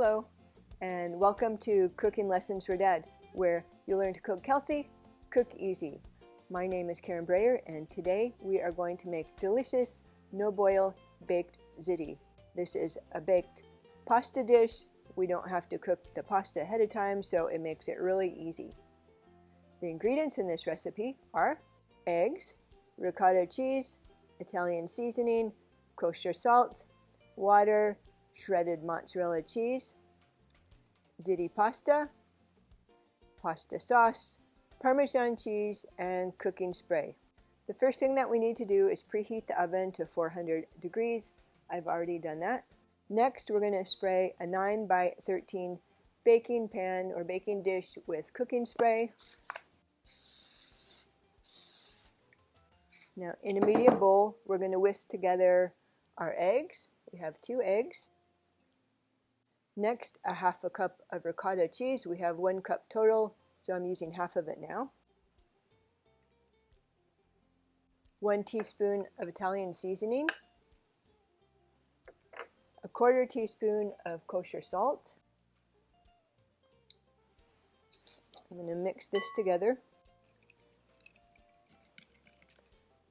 Hello, and welcome to Cooking Lessons for Dad, where you learn to cook healthy, cook easy. My name is Karen Breyer, and today we are going to make delicious no-boil baked ziti. This is a baked pasta dish. We don't have to cook the pasta ahead of time, so it makes it really easy. The ingredients in this recipe are eggs, ricotta cheese, Italian seasoning, kosher salt, water, shredded mozzarella cheese, ziti pasta, pasta sauce, Parmesan cheese, and cooking spray. The first thing that we need to do is preheat the oven to 400 degrees. I've already done that. Next, we're going to spray a 9 by 13 baking pan or baking dish with cooking spray. Now, in a medium bowl, we're going to whisk together our eggs. We have 2 eggs. Next, a half a cup of ricotta cheese. We have 1 cup total, so I'm using half of it now. 1 teaspoon of Italian seasoning. 1/4 teaspoon of kosher salt. I'm going to mix this together.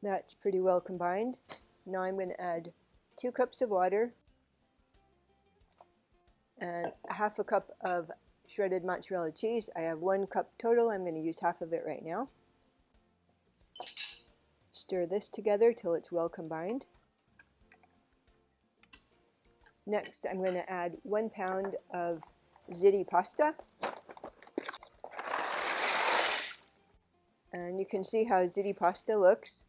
That's pretty well combined. Now I'm going to add 2 cups of water and a half a cup of shredded mozzarella cheese. I have 1 cup total. I'm going to use half of it right now. Stir this together till it's well combined. Next, I'm going to add 1 pound of ziti pasta. And you can see how ziti pasta looks.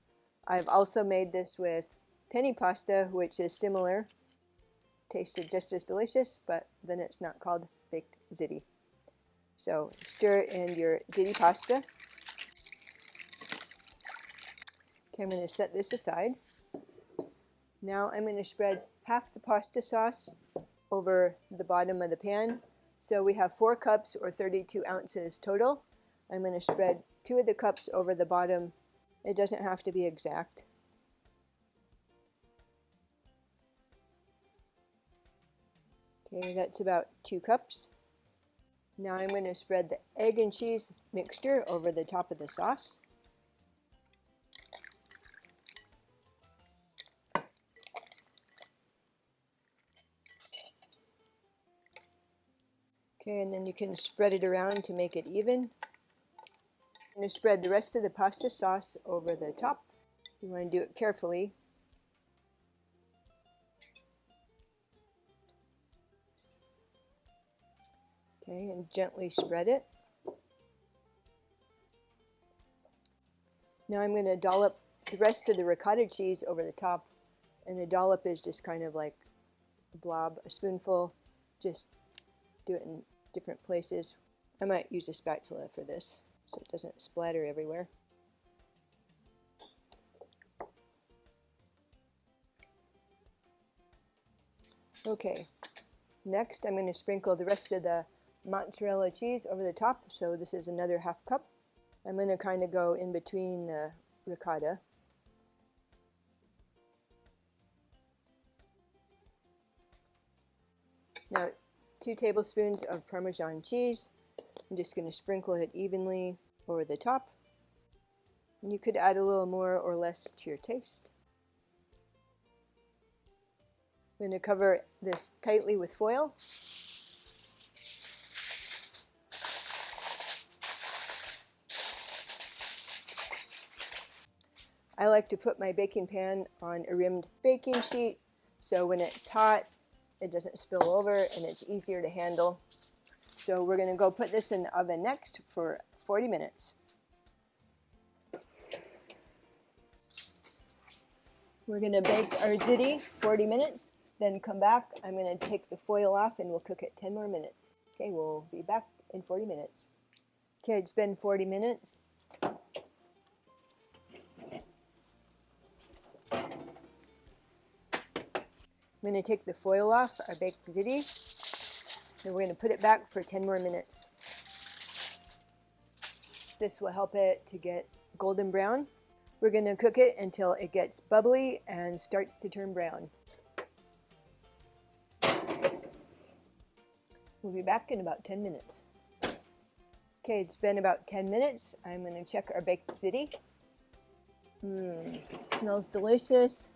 I've also made this with penny pasta, which is similar. Tasted just as delicious, but then it's not called baked ziti. So stir in your ziti pasta. Okay, I'm going to set this aside. Now I'm going to spread half the pasta sauce over the bottom of the pan. So we have 4 cups or 32 ounces total. I'm going to spread 2 of the cups over the bottom. It doesn't have to be exact. Okay, that's about 2 cups. Now I'm going to spread the egg and cheese mixture over the top of the sauce. Okay, and then you can spread it around to make it even. I'm going to spread the rest of the pasta sauce over the top. You want to do it carefully. Okay, and gently spread it. Now I'm going to dollop the rest of the ricotta cheese over the top. And a dollop is just kind of like a blob, a spoonful. Just do it in different places. I might use a spatula for this so it doesn't splatter everywhere. Okay, next I'm going to sprinkle the rest of the mozzarella cheese over the top. So this is another half cup. I'm going to kind of go in between the ricotta. Now 2 tablespoons of Parmesan cheese. I'm just going to sprinkle it evenly over the top. And you could add a little more or less to your taste. I'm going to cover this tightly with foil. I like to put my baking pan on a rimmed baking sheet, so when it's hot, it doesn't spill over and it's easier to handle. So we're going to go put this in the oven next for 40 minutes. We're going to bake our ziti 40 minutes, then come back. I'm going to take the foil off and we'll cook it 10 more minutes. Okay, we'll be back in 40 minutes. Okay, it's been 40 minutes. I'm going to take the foil off our baked ziti, and we're going to put it back for 10 more minutes. This will help it to get golden brown. We're going to cook it until it gets bubbly and starts to turn brown. We'll be back in about 10 minutes. Okay, it's been about 10 minutes. I'm going to check our baked ziti. Smells delicious.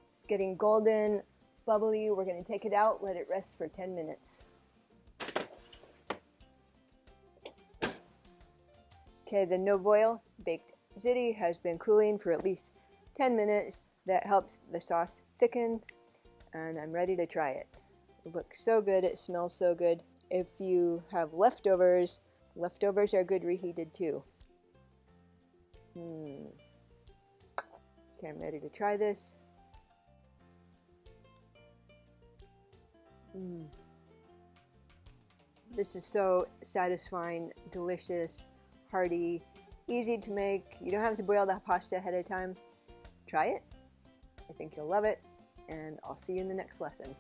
It's getting golden, bubbly. We're going to take it out, let it rest for 10 minutes. Okay, the no-boil baked ziti has been cooling for at least 10 minutes. That helps the sauce thicken, and I'm ready to try it. It looks so good. It smells so good. If you have leftovers, leftovers are good reheated too. Okay, I'm ready to try this. This is so satisfying, delicious, hearty, easy to make. You don't have to boil the pasta ahead of time. Try it. I think you'll love it, and I'll see you in the next lesson.